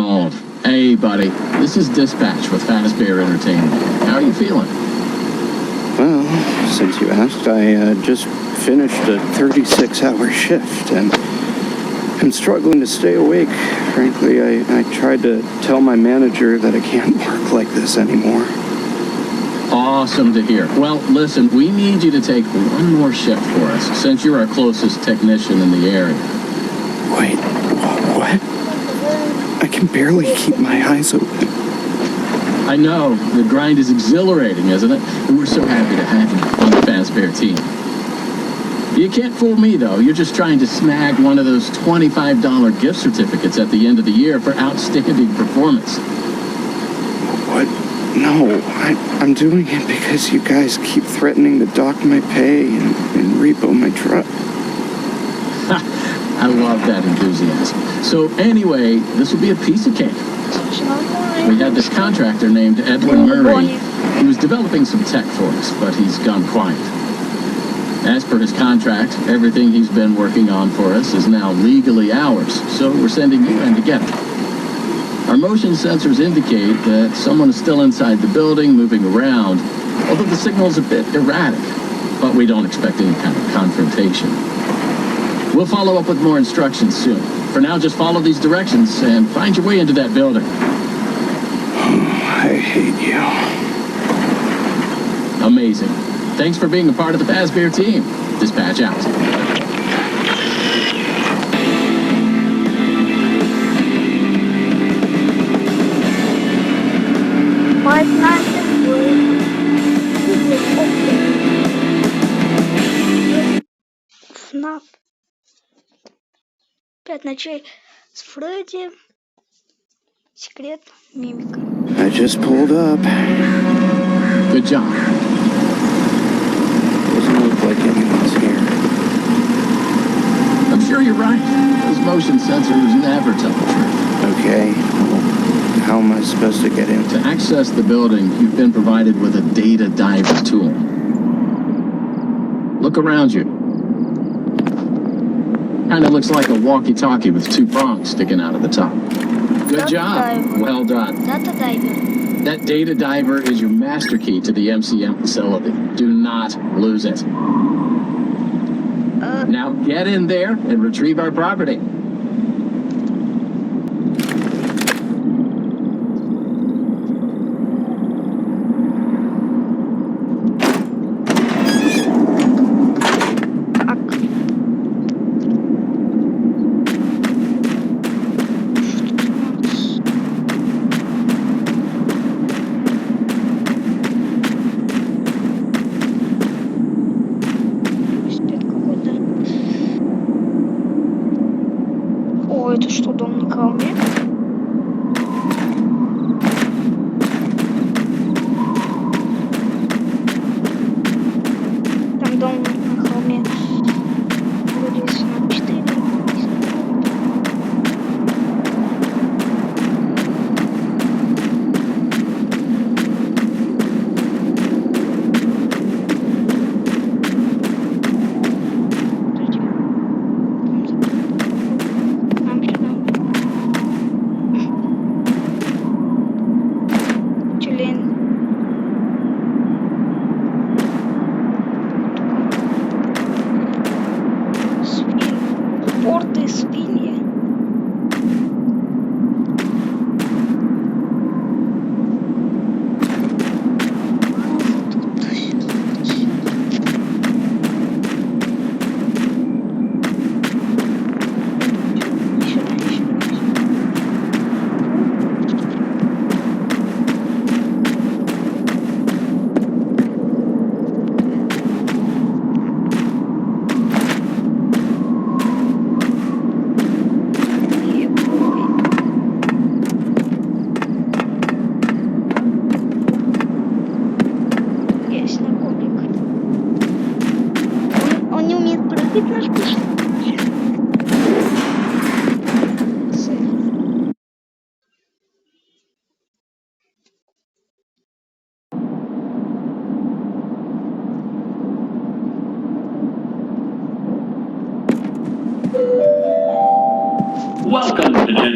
called. Hey, buddy. This is Dispatch with Fazbear Entertainment. How are you feeling? Well, since you asked, I just finished a 36-hour shift, and I'm struggling to stay awake. Frankly, I tried to tell my manager that I can't work like this anymore. Awesome to hear. Well, listen, we need you to take one more shift for us, since you're our closest technician in the area. Wait, what? I can barely keep my eyes open. I know. The grind is exhilarating, isn't it? And we're so happy to have you on the Fazbear team. You can't fool me, though. You're just trying to snag one of those $25 gift certificates at the end of the year for outstanding performance. What? No, I'm doing it because you guys keep threatening to dock my pay and repo my truck. I love that enthusiasm. So anyway, this will be a piece of cake. We had this contractor named Edwin Murray. He was developing some tech for us, but he's gone quiet. As per his contract, everything he's been working on for us is now legally ours, so we're sending you in to get it. Our motion sensors indicate that someone is still inside the building, moving around, although the signal is a bit erratic, but we don't expect any kind of confrontation. We'll follow up with more instructions soon. For now, just follow these directions and find your way into that building. I hate you. Amazing. Thanks for being a part of the Fazbear team. Dispatch out. ФНАФ 5 ночей с Фредди. Секрет мимика. I just pulled up. Good job. Doesn't look like anyone's here. I'm sure you're right. Those motion sensors never tell the truth. Okay, well, how am I supposed to get in? To access the building, you've been provided with a data diver tool. Look around you. Kinda looks like a walkie-talkie with two prongs sticking out of the top. Good job. Well done. Data diver. That data diver is your master key to the MCM facility. Do not lose it. Now get in there and retrieve our property.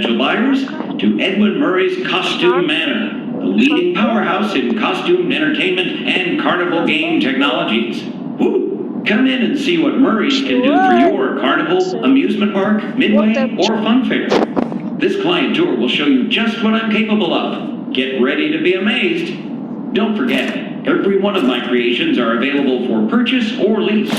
potential buyers to Edwin Murray's Costume Manor, the leading powerhouse in costume entertainment and carnival game technologies. Woo! Come in and see what Murray's can do for your carnival, amusement park, midway, or fun fair. This client tour will show you just what I'm capable of. Get ready to be amazed. Don't forget, every one of my creations are available for purchase or lease.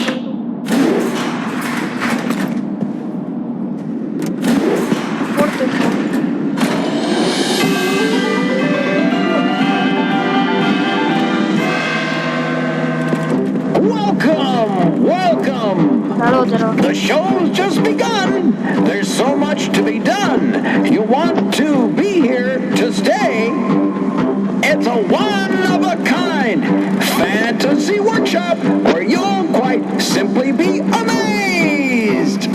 Welcome! The show's just begun. There's so much to be done. You want to be here to stay. It's a one-of-a-kind fantasy workshop where you'll quite simply be amazed.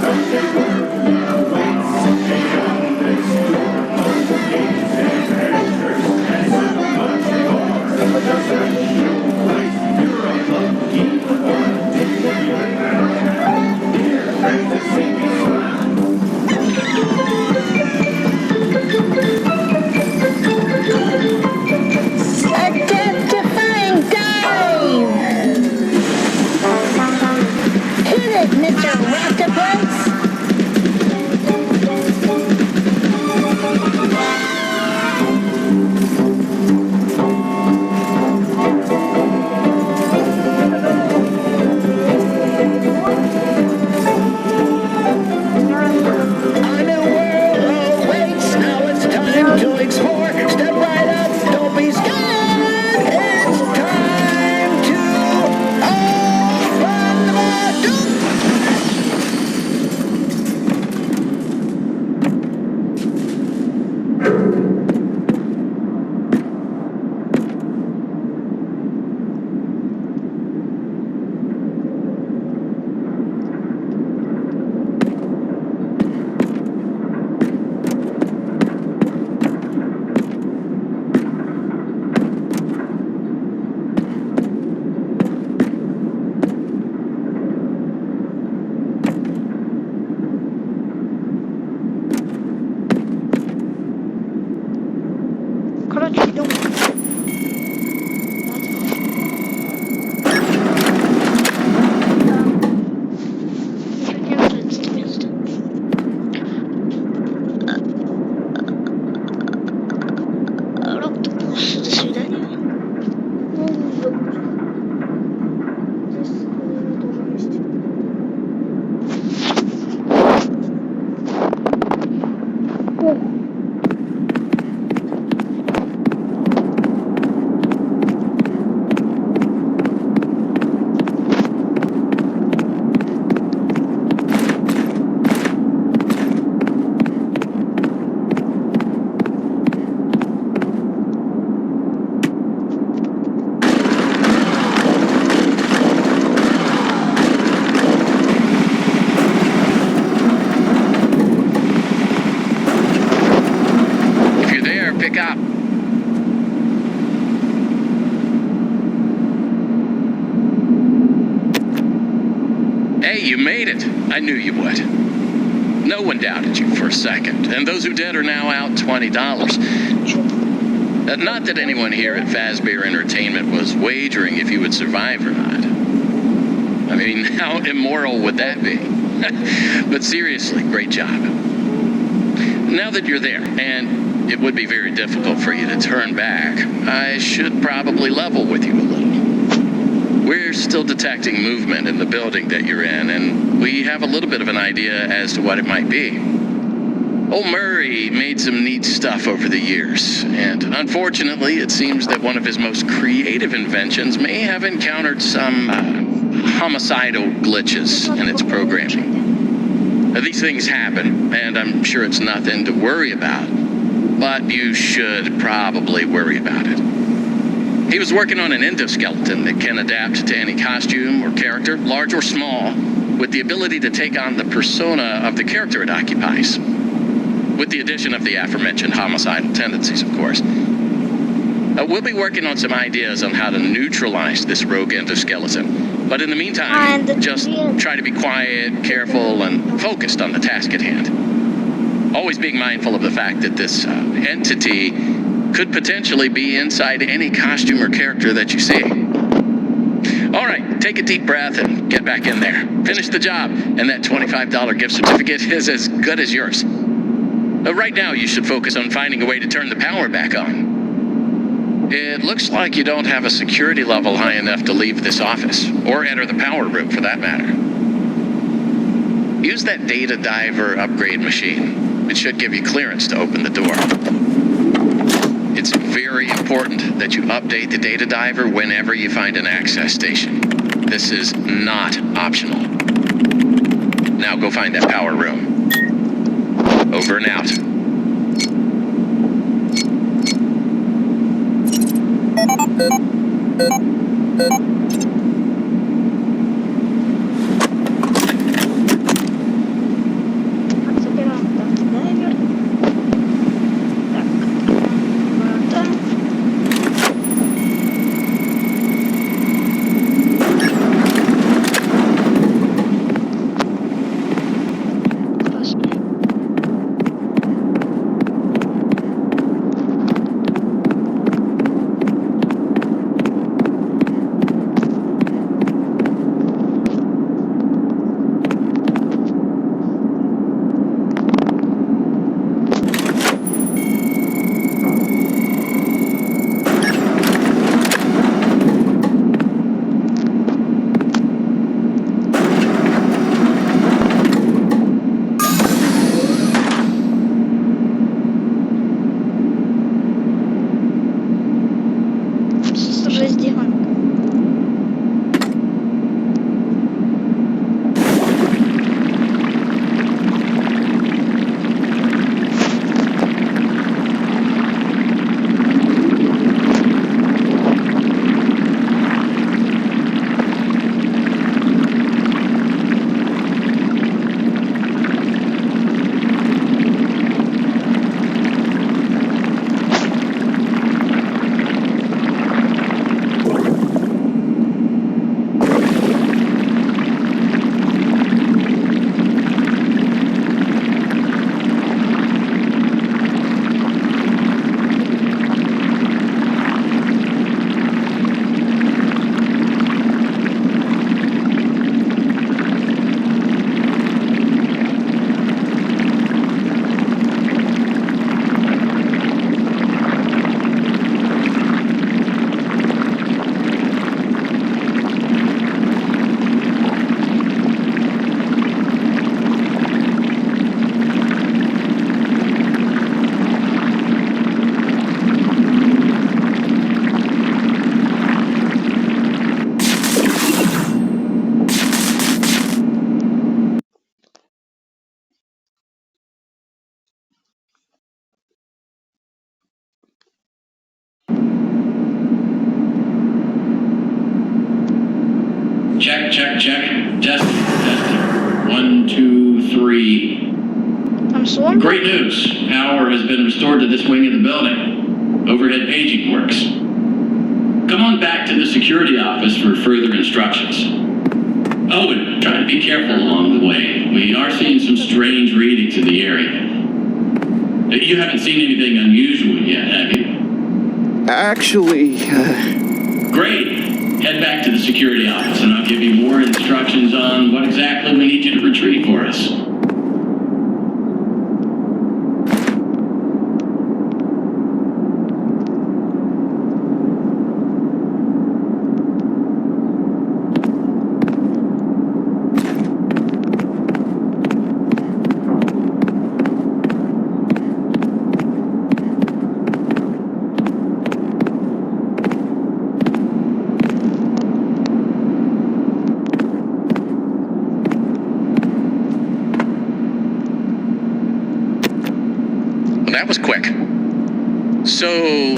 Identifying dive! Hit it, Mr. Octopus! A new world awaits. Now it's time to explore. Step right up. Don't be scared. It's time to open the door. Короче, идем. Ничего не нравится это место. Октопус, до свидания. Здесь тоже есть. О! If you're there, pick up. Hey, you made it. I knew you would. No one doubted you for a second, and those who did are now out $20. Not that anyone here at Fazbear Entertainment was wagering if you would survive or not. I mean, how immoral would that be? But seriously, great job. Now that you're there, and it would be very difficult for you to turn back, I should probably level with you a little. We're still detecting movement in the building that you're in, and we have a little bit of an idea as to what it might be. Old Murray made some neat stuff over the years, and unfortunately, it seems that one of his most creative inventions may have encountered some homicidal glitches in its programming. Now, these things happen, and I'm sure it's nothing to worry about, but you should probably worry about it. He was working on an endoskeleton that can adapt to any costume or character, large or small, with the ability to take on the persona of the character it occupies. With the addition of the aforementioned homicidal tendencies, of course. We'll be working on some ideas on how to neutralize this rogue endoskeleton. But in the meantime, just try to be quiet, careful, and focused on the task at hand. Always being mindful of the fact that this entity could potentially be inside any costume or character that you see. All right, take a deep breath and get back in there. Finish the job, and that $25 gift certificate is as good as yours. Right now, you should focus on finding a way to turn the power back on. It looks like you don't have a security level high enough to leave this office, or enter the power room for that matter. Use that data diver upgrade machine. It should give you clearance to open the door. It's very important that you update the data diver whenever you find an access station. This is not optional. Now go find that power room. Over and out. Забираем так дайвер. Так, ворота. Красный. Раздеваем. Check, check, check. Testing, testing. 1, 2, 3. Там слон. Great news. Power has been restored to this wing of the building. Overhead paging works. Come on back to the security office for further instructions. Oh, and try to be careful along the way. We are seeing some strange readings in the area. You haven't seen anything unusual yet, have you? Actually, Great. Head back to the security office and I'll give you more instructions on what exactly we need you to retrieve for us. That was quick. So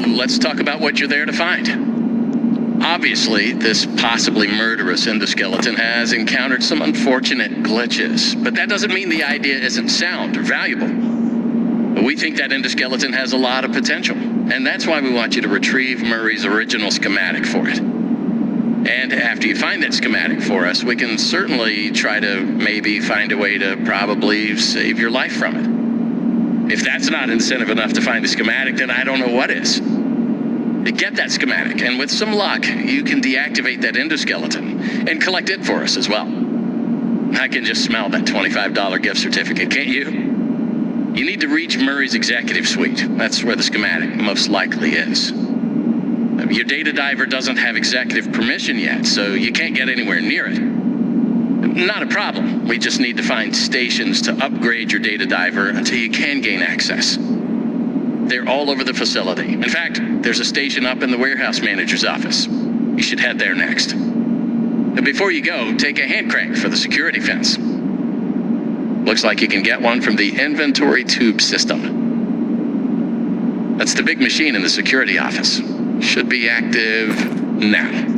let's talk about what you're there to find. Obviously, this possibly murderous endoskeleton has encountered some unfortunate glitches, but that doesn't mean the idea isn't sound or valuable. We think that endoskeleton has a lot of potential, and that's why we want you to retrieve Murray's original schematic for it. And after you find that schematic for us, we can certainly try to maybe find a way to probably save your life from it. If that's not incentive enough to find the schematic, then I don't know what is. Get that schematic, and with some luck, you can deactivate that endoskeleton and collect it for us as well. I can just smell that $25 gift certificate, can't you? You need to reach Murray's executive suite. That's where the schematic most likely is. Your data diver doesn't have executive permission yet, so you can't get anywhere near it. Not a problem. We just need to find stations to upgrade your data diver until you can gain access. They're all over the facility. In fact, there's a station up in the warehouse manager's office. You should head there next. And before you go, take a hand crank for the security fence. Looks like you can get one from the inventory tube system. That's the big machine in the security office. Should be active now.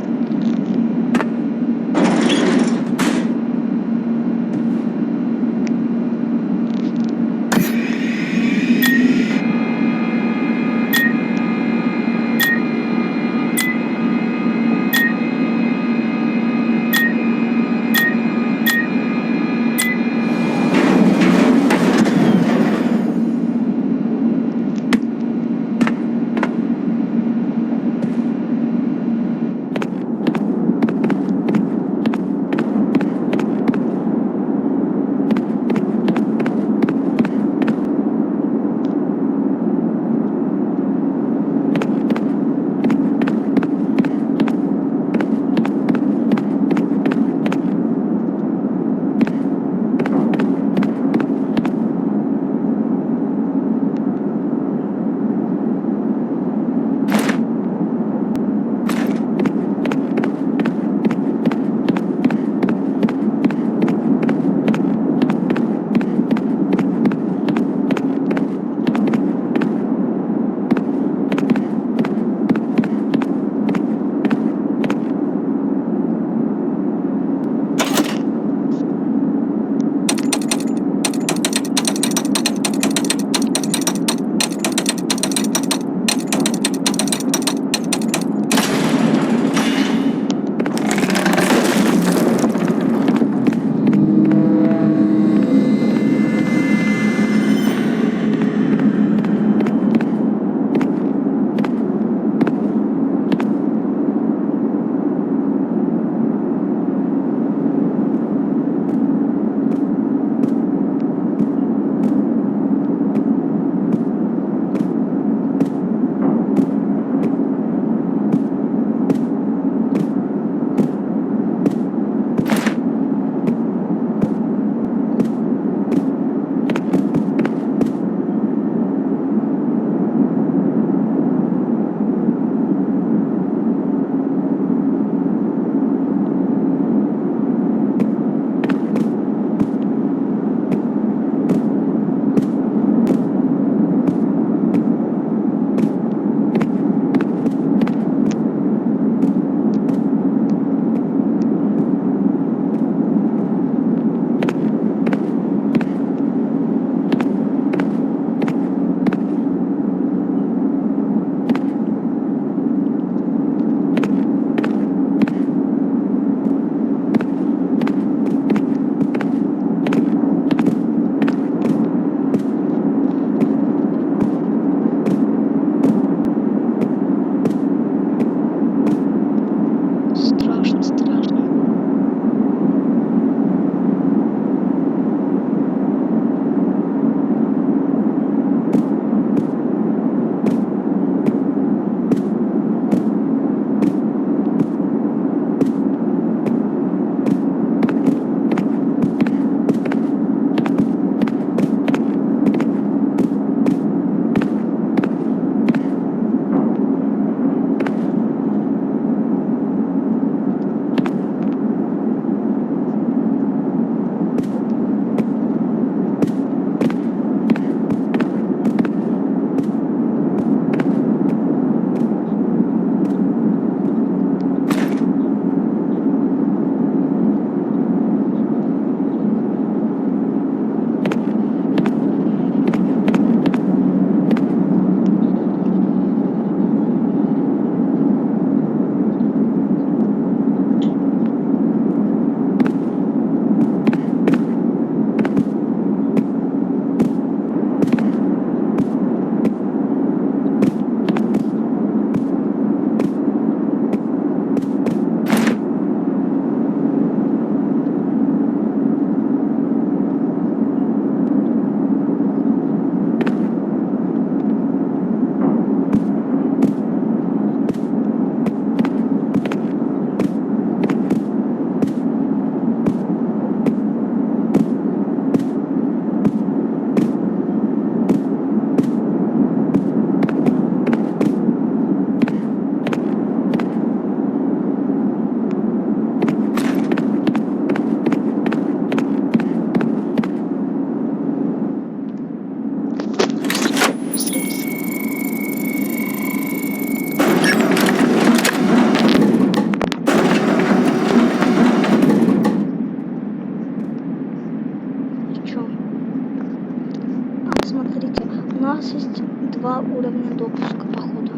уровня допуска, походу.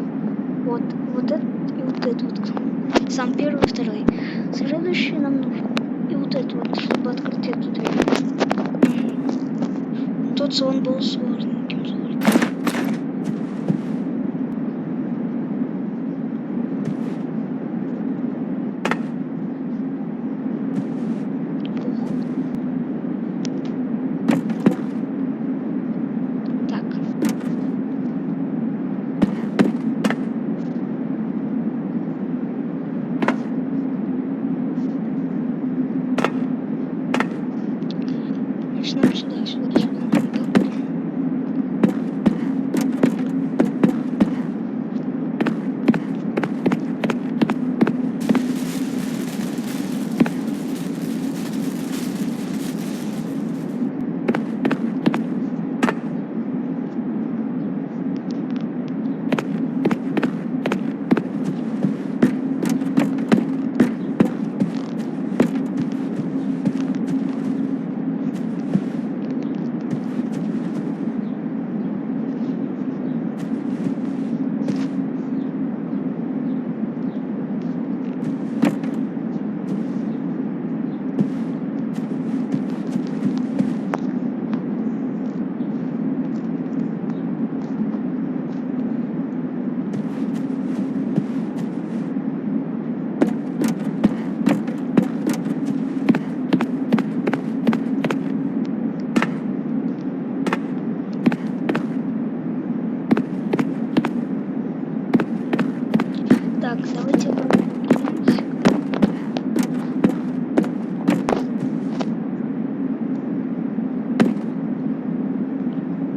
Вот этот и вот этот вот. Сам первый и второй. Следующий нам нужен. И вот это вот, чтобы открыть эту дверь. Тот салон был сложненьким. Нам сюда, сюда, сюда. Так, давайте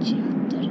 театр.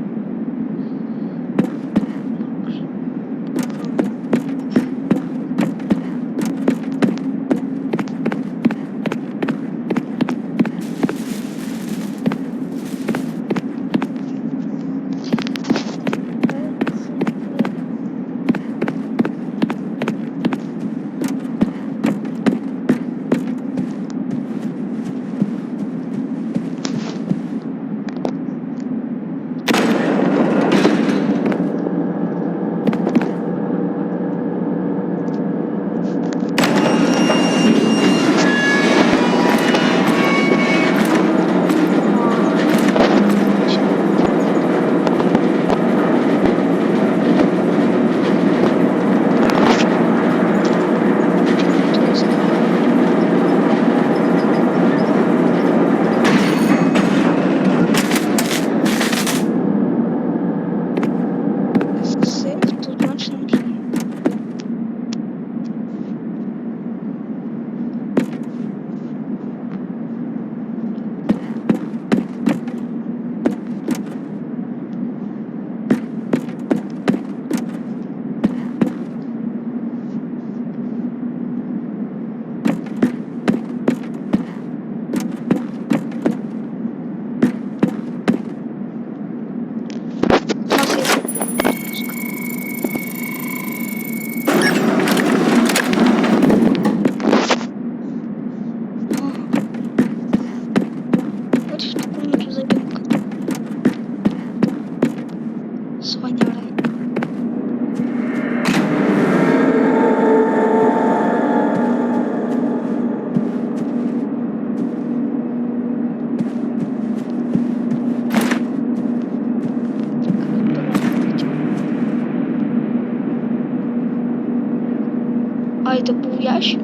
А это был ящик?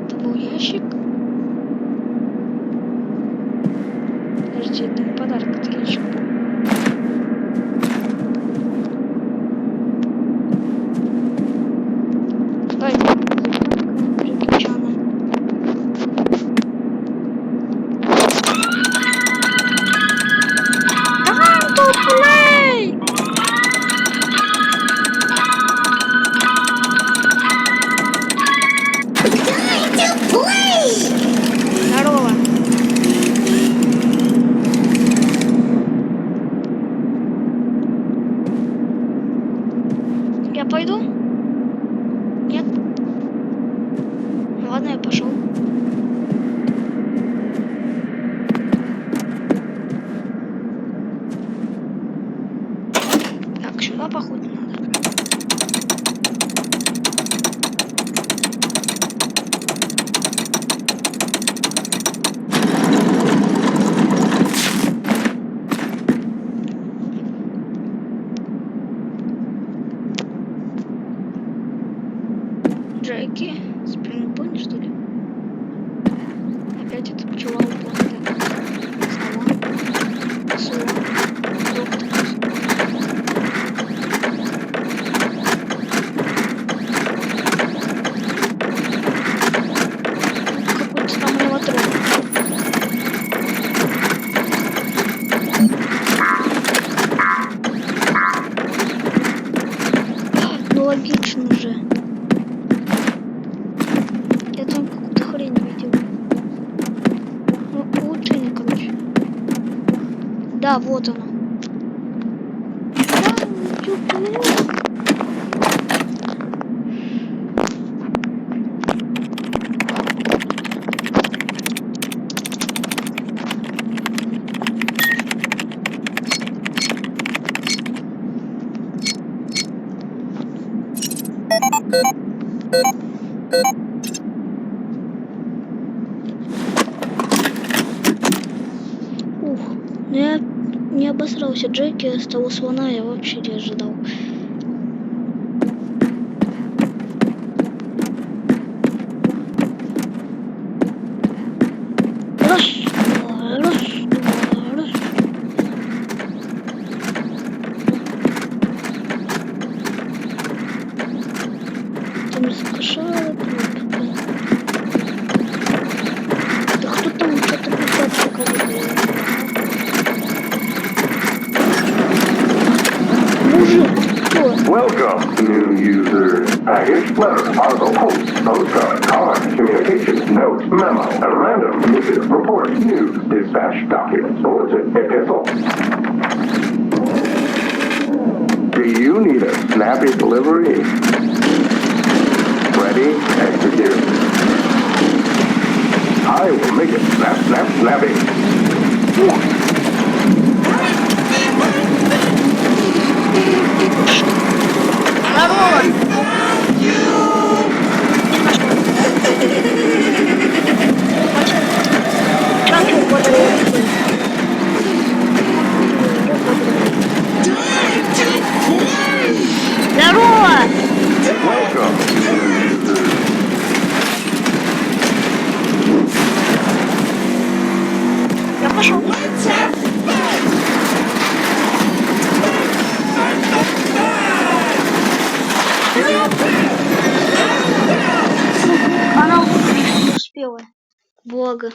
Это был ящик? Подожди, это не подарок, это ящик был. Ай, приключённый. Time to play! Здорово. Да, вот оно. Да, ёп-твою. Ух, ну я не обосрался. Джеки с того слона я вообще не ожидал. Раз, два, раз, два, раз. Там раскошала кнопка. Да кто там что-то пытается кого-то? Мужик, кто? Welcome, new user. Package, letter, article, post, postcard, card, communication, note, memo, a random, missive, report, news, dispatch, document, bulletin, epistle. Do you need a snappy delivery? Ready? Execute. I will make it snap, snap, snappy. Здорово! Как его подойти? Здорово! Welcome, new user. Я пошел. Она не успела. Благо.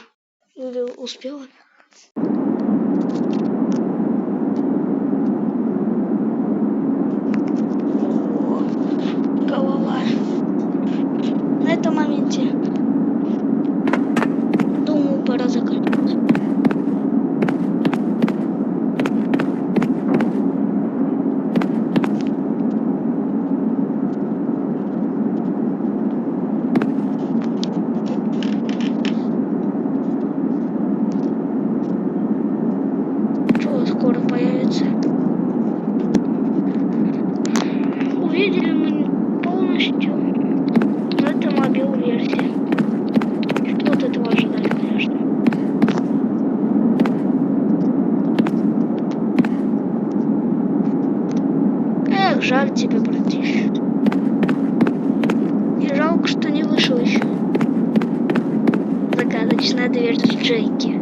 Или успела. О, голова. На этом моменте, думаю, пора заканчивать. Скоро появится. Увидели мы не полностью, но это мобил-версия. Что от этого ожидали, конечно. Эх, жаль тебя, братиш. И жалко, что не вышел еще. Загадочная дверь с Джеки.